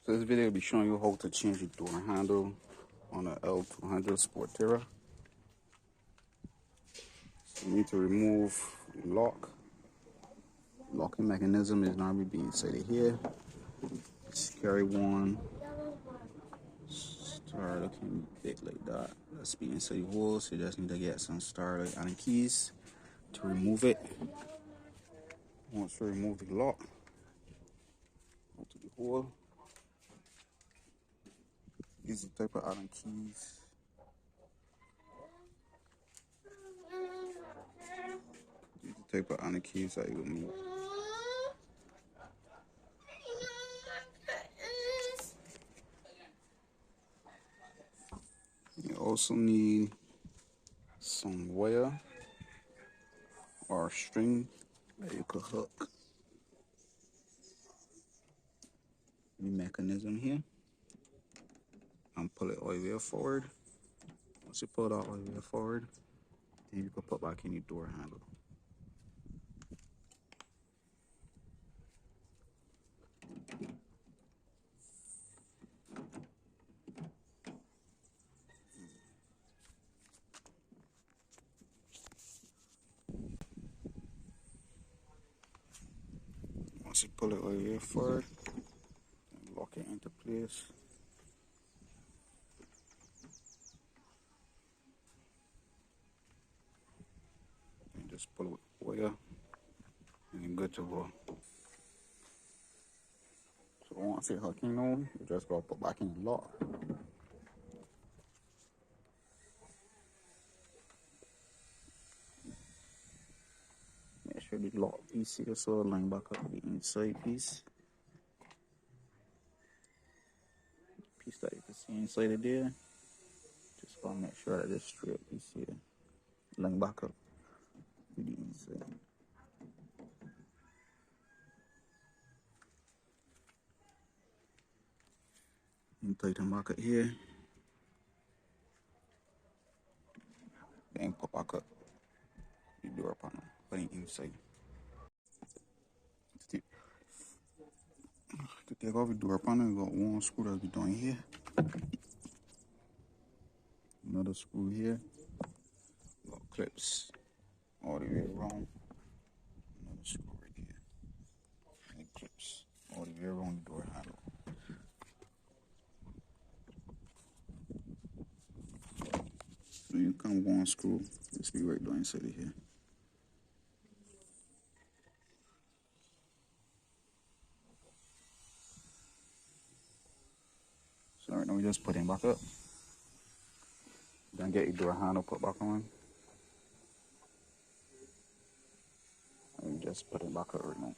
So this video will be showing you how to change the door handle on a L200 Sportera. So you need to remove the lock. Locking mechanism is normally being inserted here. Just carry one. Starter can be big like that. That's being inserted holes. So you just need to get some starter Allen keys to remove it. Once you remove the lock, go to the hole. These are the type of Allen keys. These are the type of Allen keys that you will need. You also need some wire or string that you could hook the mechanism here and pull it all the way forward. Once you pull it all the way forward, then you can put back in your door handle. Once you pull it all the way forward, then lock it into place. And just pull it with wire and then good to go. So once it's hooking on, you just gotta put back in the lock. Make sure the lock piece here so line back up the inside piece. Piece that you can see inside of there. Just gotta make sure that this straight piece here line back up to the inside. And tighten back up here. Then put back up the door panel for the inside. To take off the door panel, you got one screw that we doing here. Another screw here. Got clips all the way around. Another screw right here. And clips all the way around the door handle. So you come one screw, this be right down inside of here. So right now we just put it back up. Then get your door handle put back on. And we just put it back up right now.